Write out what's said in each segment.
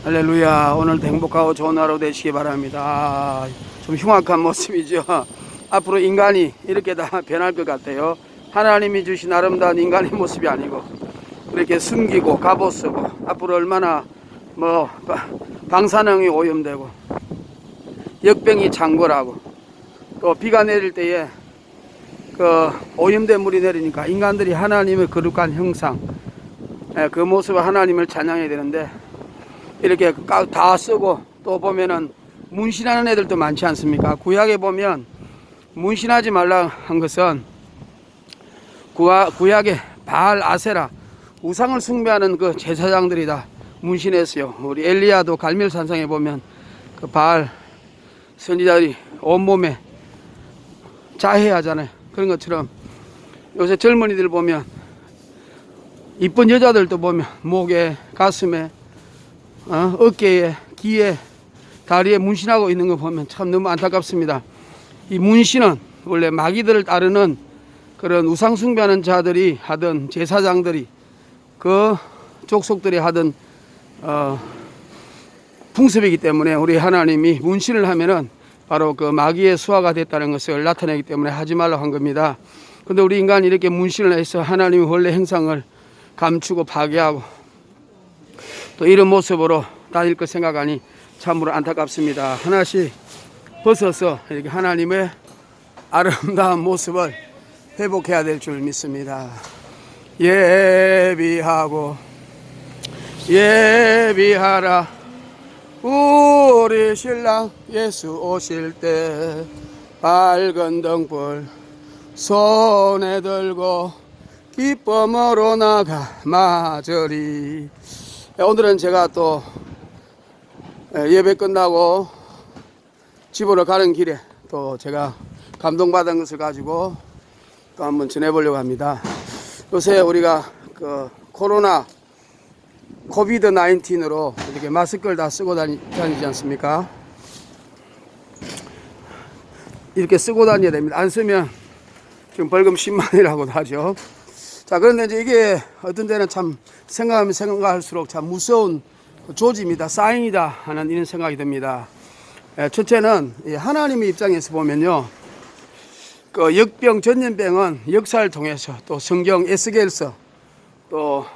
할렐루야. 오늘도 행복하고 좋은 하루 되시기 바랍니다. 좀 흉악한 모습이죠. 앞으로 인간이 이렇게 다 변할 것 같아요. 하나님이 주신 아름다운 인간의 모습이 아니고 이렇게 숨기고 갑옷 쓰고 앞으로 얼마나 방사능이 오염되고 역병이 창궐하고 또 비가 내릴 때에 그 오염된 물이 내리니까 인간들이 하나님의 거룩한 형상, 그 모습을 하나님을 찬양해야 되는데 이렇게 다 쓰고 또 보면은 문신하는 애들도 많지 않습니까? 구약에 보면 문신하지 말라 한 것은 구약에 바알 아세라 우상을 숭배하는 그 제사장들이 다 문신했어요. 우리 엘리야도 갈멜산상에 보면 그 바알 선지자들이 온몸에 자해하잖아요. 그런 것처럼 요새 젊은이들 보면 이쁜 여자들도 보면 목에 가슴에 어깨에 귀에 다리에 문신하고 있는 거 보면 참 너무 안타깝습니다. 이 문신은 원래 마귀들을 따르는 그런 우상 숭배하는 자들이 하던 제사장들이 그 족속들이 하던 풍습이기 때문에 우리 하나님이 문신을 하면은 바로 그 마귀의 수하가 됐다는 것을 나타내기 때문에 하지 말라고 한 겁니다. 근데 우리 인간이 이렇게 문신을 해서 하나님의 원래 형상을 감추고 파괴하고 또 이런 모습으로 다닐 것 생각하니 참으로 안타깝습니다. 하나씩 벗어서 이렇게 하나님의 아름다운 모습을 회복해야 될 줄 믿습니다. 예비하고 예비하라 우리 신랑 예수 오실 때 밝은 등불 손에 들고 기쁨으로 나가 마저리. 오늘은 제가 또 예배 끝나고 집으로 가는 길에 또 제가 감동받은 것을 가지고 또 한번 전해보려고 합니다. 요새 우리가 그 코로나 코비드 19으로 이렇게 마스크를 다 쓰고 다니지 않습니까? 이렇게 쓰고 다녀야 됩니다. 안 쓰면 지금 벌금 10만이라고도 하죠. 자, 그런데 이제 이게 어떤 데는 참 생각하면 생각할수록 참 무서운 조짐이다, 사인이다 하는 이런 생각이 듭니다. 첫째는 하나님의 입장에서 보면요, 그 역병, 전염병은 역사를 통해서 또 성경 에스겔서 또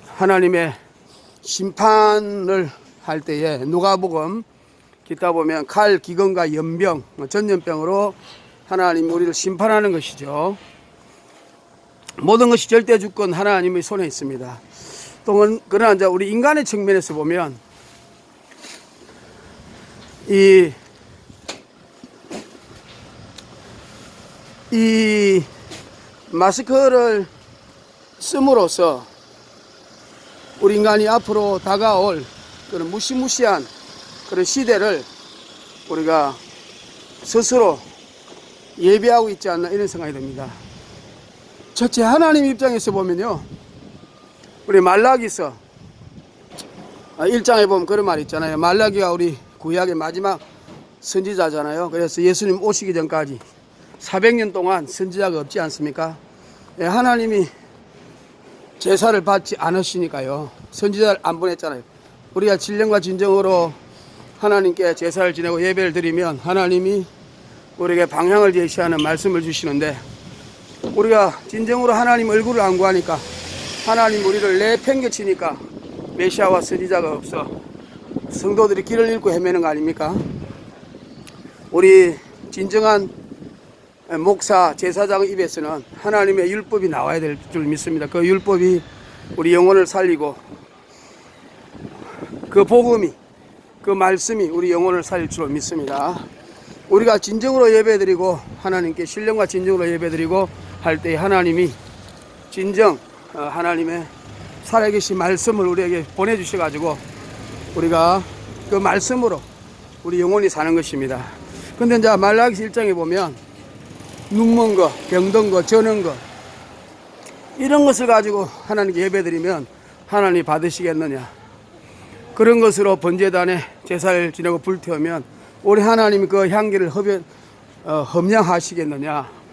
하나님의 심판을 할 때에 누가복음 기타 보면 칼, 기근과 연병, 전염병으로 하나님이 우리를 심판하는 것이죠. 모든 것이 절대 주권 하나님의 손에 있습니다. 또 그러나 이제 우리 인간의 측면에서 보면 이 마스크를 씀으로써 우리 인간이 앞으로 다가올 그런 무시무시한 그런 시대를 우리가 스스로 예비하고 있지 않나 이런 생각이 듭니다. 첫째, 하나님 입장에서 보면요, 우리 말라기서 1장에 보면 그런 말 있잖아요. 말라기가 우리 구약의 마지막 선지자잖아요. 그래서 예수님 오시기 전까지 400년 동안 선지자가 없지 않습니까? 하나님이 제사를 받지 않으시니까요, 선지자를 안 보냈잖아요. 우리가 진령과 진정으로 하나님께 제사를 지내고 예배를 드리면 하나님이 우리에게 방향을 제시하는 말씀을 주시는데, 우리가 진정으로 하나님 얼굴을 안 구하니까 하나님 우리를 내팽개치니까 메시아와 선지자가 없어 성도들이 길을 잃고 헤매는 거 아닙니까? 우리 진정한 목사, 제사장 입에서는 하나님의 율법이 나와야 될 줄 믿습니다. 그 율법이 우리 영혼을 살리고 그 복음이, 그 말씀이 우리 영혼을 살릴 줄 믿습니다. 우리가 진정으로 예배드리고 하나님께 신령과 진정으로 예배드리고 할 때 하나님이 진정 하나님의 살아계신 말씀을 우리에게 보내주셔가지고 우리가 그 말씀으로 우리 영혼이 사는 것입니다. 근데 이제 말라기서 1장에 보면 눈먼 거, 병든 거, 저는 거 이런 것을 가지고 하나님께 예배드리면 하나님이 받으시겠느냐, 그런 것으로 번제단에 제사를 지내고 불태우면 우리 하나님이 그 향기를 험량하시겠느냐.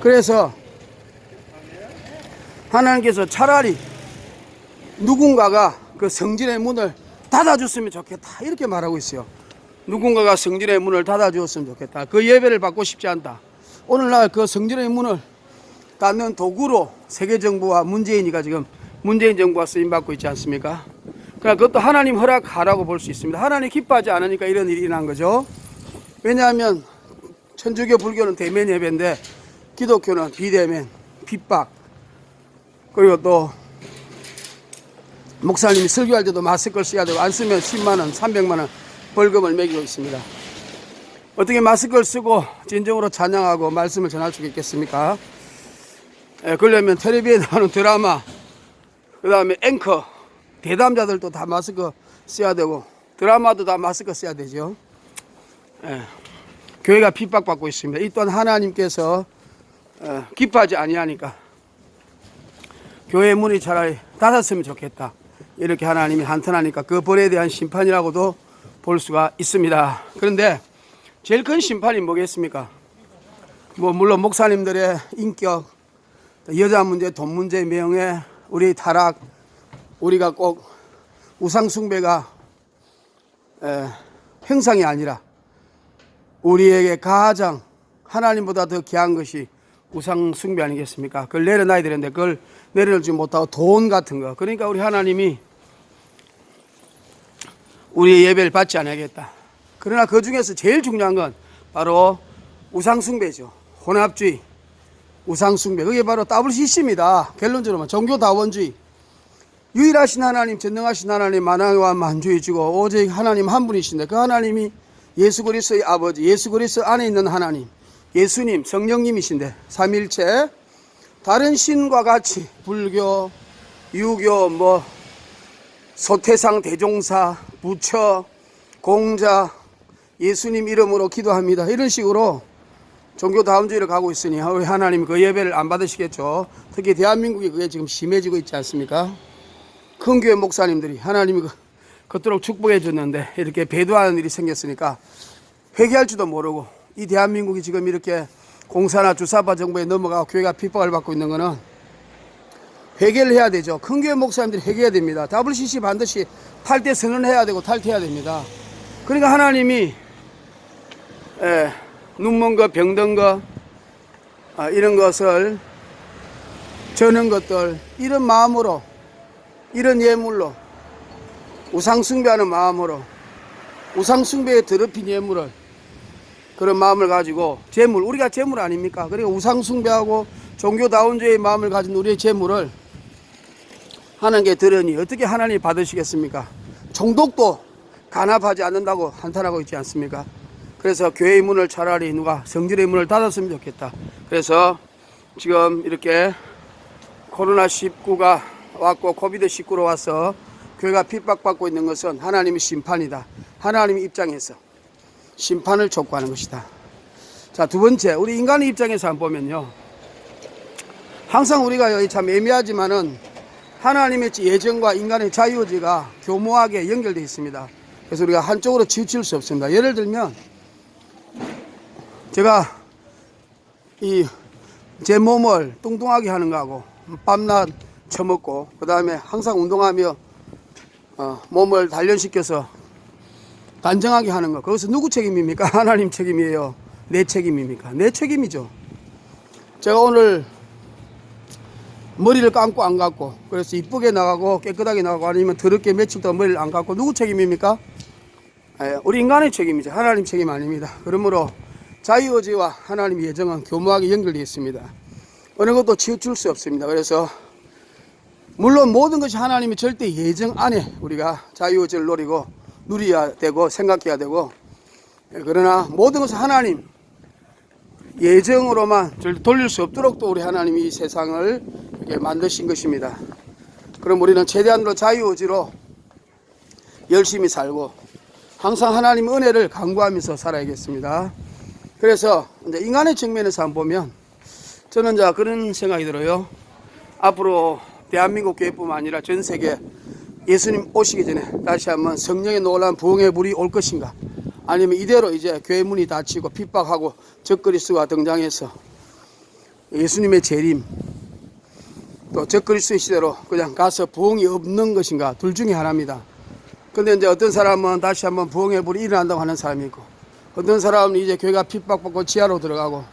그래서 하나님께서 차라리 누군가가 그 성전의 문을 닫아줬으면 좋겠다 이렇게 말하고 있어요. 누군가가 성전의 문을 닫아주었으면 좋겠다. 그 예배를 받고 싶지 않다. 오늘날 그 성전의 문을 닫는 도구로 세계정부와 문재인이가 지금 문재인 정부가 쓰임받고 있지 않습니까? 그러나 그것도 하나님 허락하라고 볼 수 있습니다. 하나님 기뻐하지 않으니까 이런 일이 일어난 거죠. 왜냐하면 천주교 불교는 대면 예배인데 기독교는 비대면, 핍박, 그리고 또 목사님이 설교할 때도 마스크를 써야 되고 안 쓰면 10만원, 300만원 벌금을 매기고 있습니다. 어떻게 마스크를 쓰고 진정으로 찬양하고 말씀을 전할 수 있겠습니까? 그러려면 텔레비에 나오는 드라마, 그 다음에 앵커, 대담자들도 다 마스크 써야 되고 드라마도 다 마스크 써야 되죠. 교회가 핍박받고 있습니다. 이 또한 하나님께서 기뻐하지 아니하니까 교회 문이 차라리 닫았으면 좋겠다 이렇게 하나님이 한탄하니까 그 벌에 대한 심판이라고도 볼 수가 있습니다. 그런데 제일 큰 심판이 뭐겠습니까? 물론 목사님들의 인격, 여자 문제, 돈 문제, 명예, 우리 타락, 우리가 꼭 우상 숭배가 형상이 아니라 우리에게 가장 하나님보다 더 귀한 것이 우상 숭배 아니겠습니까? 그걸 내려놔야 되는데 그걸 내려놓지 못하고 돈 같은 거. 그러니까 우리 하나님이 우리의 예배를 받지 않아야겠다. 그러나 그 중에서 제일 중요한 건 바로 우상 숭배죠. 혼합주의, 우상 숭배. 그게 바로 WCC입니다. 결론적으로 종교다원주의. 유일하신 하나님, 전능하신 하나님, 만왕의 만주이시고 오직 하나님 한 분이신데 그 하나님이 예수 그리스도의 아버지, 예수 그리스도 안에 있는 하나님, 예수님, 성령님이신데 삼일체 다른 신과 같이 불교, 유교, 소태상 대종사, 부처, 공자, 예수님 이름으로 기도합니다. 이런 식으로 종교다원주의를 가고 있으니 우리 하나님 그 예배를 안 받으시겠죠. 특히 대한민국이 그게 지금 심해지고 있지 않습니까? 큰 교회 목사님들이 하나님이 그토록 축복해 줬는데 이렇게 배도하는 일이 생겼으니까 회개할 줄도 모르고 이 대한민국이 지금 이렇게 공사나 주사파 정부에 넘어가고 교회가 핍박을 받고 있는 거는 회개를 해야 되죠. 큰 교회 목사님들이 회개해야 됩니다. WCC 반드시 탈퇴 선언해야 되고 탈퇴해야 됩니다. 그러니까 하나님이 눈먼 것, 병든 것 이런 것을 저는 것들 이런 마음으로 이런 예물로 우상숭배하는 마음으로 우상숭배에 더럽힌 예물을 그런 마음을 가지고 재물, 우리가 재물 아닙니까? 그러니까 우상숭배하고 종교다원주의의 마음을 가진 우리의 재물을 하는 게 들으니 어떻게 하나님이 받으시겠습니까? 총독도 간합하지 않는다고 한탄하고 있지 않습니까? 그래서 교회의 문을 차라리 누가 성전의 문을 닫았으면 좋겠다. 그래서 지금 이렇게 코로나19가 왔고 코비드19로 와서 교회가 핍박받고 있는 것은 하나님의 심판이다. 하나님의 입장에서 심판을 촉구하는 것이다. 자, 두 번째, 우리 인간의 입장에서 한번 보면요, 항상 우리가 여기 참 애매하지만은 하나님의 예정과 인간의 자유의지가 교묘하게 연결되어 있습니다. 그래서 우리가 한쪽으로 치우칠 수 없습니다. 예를 들면 제가 제 몸을 뚱뚱하게 하는 거하고 밤낮 처먹고 그 다음에 항상 운동하며 몸을 단련시켜서 단정하게 하는 거, 그것은 누구 책임입니까? 하나님 책임이에요? 내 책임입니까? 내 책임이죠. 제가 오늘 머리를 감고 안 감고, 그래서 이쁘게 나가고 깨끗하게 나가고 아니면 더럽게 며칠 동안 머리를 안 감고, 누구 책임입니까? 우리 인간의 책임이죠. 하나님 책임 아닙니다. 그러므로 자유의지와 하나님의 예정은 교묘하게 연결되어 있습니다. 어느 것도 치우칠 수 없습니다. 그래서 물론 모든 것이 하나님의 절대 예정 안에 우리가 자유의지를 누려야 되고 생각해야 되고, 그러나 모든 것은 하나님 예정으로만 돌릴 수 없도록 또 우리 하나님이 이 세상을 이렇게 만드신 것입니다. 그럼 우리는 최대한으로 자유의지로 열심히 살고 항상 하나님의 은혜를 간구하면서 살아야겠습니다. 그래서 이제 인간의 측면에서 한번 보면 저는 이제 그런 생각이 들어요. 앞으로 대한민국 교회뿐만 아니라 전 세계 예수님 오시기 전에 다시 한번 성령의 놀라운 부흥의 물이 올 것인가, 아니면 이대로 이제 교회 문이 닫히고 핍박하고 적그리스도가 등장해서 예수님의 재림, 또 적그리스도 시대로 그냥 가서 부흥이 없는 것인가, 둘 중에 하나입니다. 근데 이제 어떤 사람은 다시 한번 부흥의 불이 일어난다고 하는 사람이 있고, 어떤 사람은 이제 교회가 핍박받고 지하로 들어가고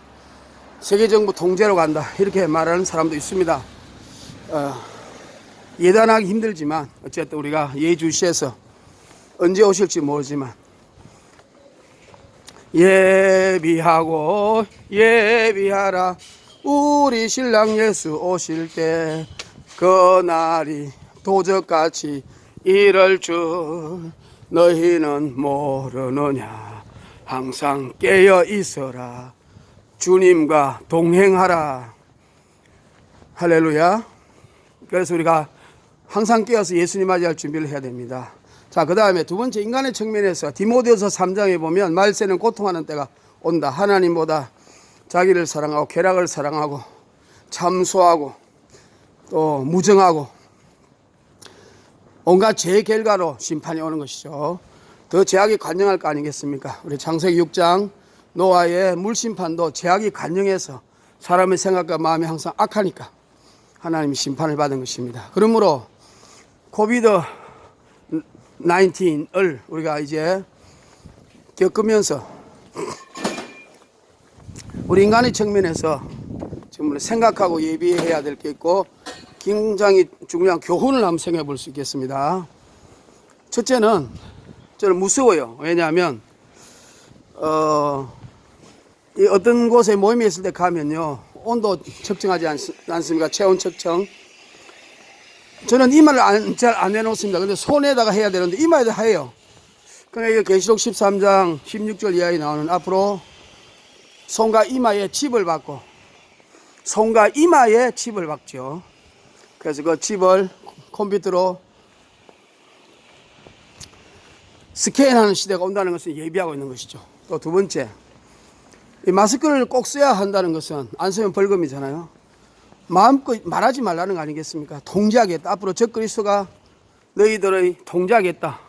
세계정부 통제로 간다, 이렇게 말하는 사람도 있습니다. 예단하기 힘들지만 어쨌든 우리가 예주시에서 언제 오실지 모르지만 예비하고 예비하라, 우리 신랑 예수 오실 때 그날이 도적같이 이럴 줄 너희는 모르느냐, 항상 깨어 있어라, 주님과 동행하라. 할렐루야. 그래서 우리가 항상 깨어서 예수님 맞이할 준비를 해야 됩니다. 자, 그 다음에 두 번째, 인간의 측면에서 디모데후서 3장에 보면 말세는 고통하는 때가 온다. 하나님보다 자기를 사랑하고 쾌락을 사랑하고 참소하고 또 무정하고 온갖 죄의 결과로 심판이 오는 것이죠. 더 죄악이 관영할 거 아니겠습니까? 우리 창세기 6장 노아의 물심판도 죄악이 관영해서 사람의 생각과 마음이 항상 악하니까 하나님이 심판을 받은 것입니다. 그러므로 코비드 19을 우리가 이제 겪으면서 우리 인간의 측면에서 지금 생각하고 예비해야 될 게 있고, 굉장히 중요한 교훈을 한번 생각해 볼 수 있겠습니다. 첫째는 저는 무서워요. 왜냐하면 어떤 곳에 모임이 있을 때 가면요, 온도 측정하지 않습니까? 체온 측정. 저는 이마를 잘 안 해놓습니다. 근데 손에다가 해야 되는데 이마에다 해요. 그러니까 이게 계시록 13장 16절 이하에 나오는, 앞으로 손과 이마에 칩을 박고, 손과 이마에 칩을 박죠. 그래서 그 칩을 컴퓨터로 스캔하는 시대가 온다는 것을 예비하고 있는 것이죠. 또 두 번째, 이 마스크를 꼭 써야 한다는 것은 안 쓰면 벌금이잖아요. 마음껏 말하지 말라는 거 아니겠습니까? 통제하겠다. 앞으로 적그리스도가 너희들의 통제하겠다.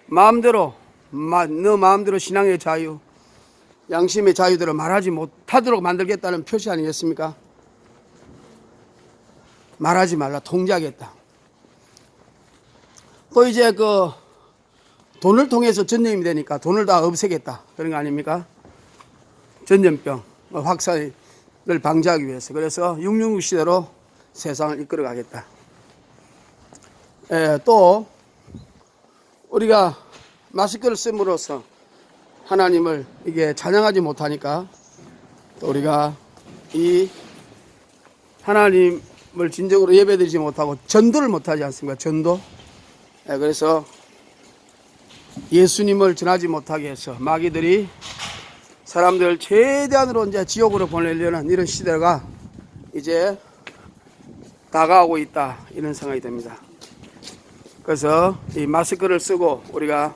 마음대로, 너 마음대로 신앙의 자유, 양심의 자유대로 말하지 못하도록 만들겠다는 표시 아니겠습니까? 말하지 말라, 통제하겠다. 또 이제 그 돈을 통해서 전염이 되니까 돈을 다 없애겠다, 그런 거 아닙니까? 전염병 확산을 방지하기 위해서. 그래서 666 시대로 세상을 이끌어 가겠다. 또 우리가 마스크를 씀으로써 하나님을 이게 찬양하지 못하니까 또 우리가 이 하나님을 진정으로 예배드리지 못하고 전도를 못하지 않습니까? 전도. 그래서 예수님을 전하지 못하게 해서 마귀들이 사람들 최대한으로 이제 지옥으로 보내려는 이런 시대가 이제 다가오고 있다, 이런 생각이 듭니다. 그래서 이 마스크를 쓰고 우리가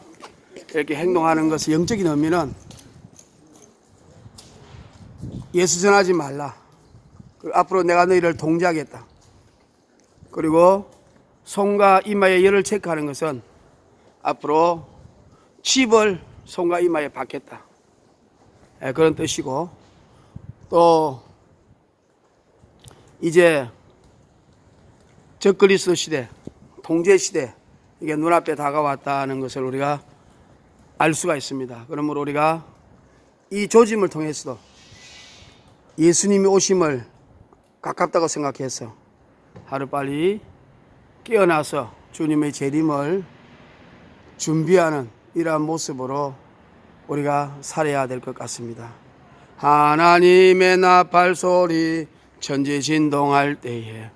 이렇게 행동하는 것의 영적인 의미는 예수 전하지 말라, 앞으로 내가 너희를 통제하겠다. 그리고 손과 이마의 열을 체크하는 것은 앞으로 칩을 손과 이마에 박겠다, 그런 뜻이고, 또 이제 적그리스도 시대, 통제 시대, 이게 눈앞에 다가왔다는 것을 우리가 알 수가 있습니다. 그러므로 우리가 이 조짐을 통해서도 예수님이 오심을 가깝다고 생각해서 하루빨리 깨어나서 주님의 재림을 준비하는 이러한 모습으로 우리가 살아야 될 것 같습니다. 하나님의 나팔 소리 천지진동할 때에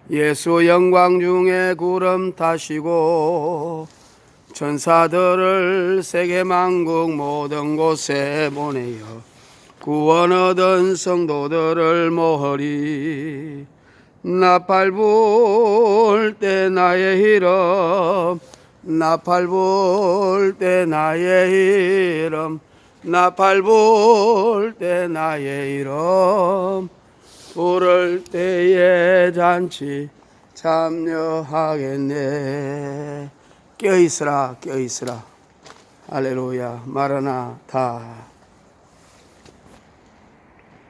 예수 영광 중에 구름 타시고 천사들을 세계만국 모든 곳에 보내어 구원 얻은 성도들을 모으리. 나팔 불 때 나의 이름, 나팔 불 때 나의 이름, 나팔 불 때 나의 이름, 부를 때에 잔치 참여하겠네. 껴있으라, 껴있으라. 할렐루야. 마라나타.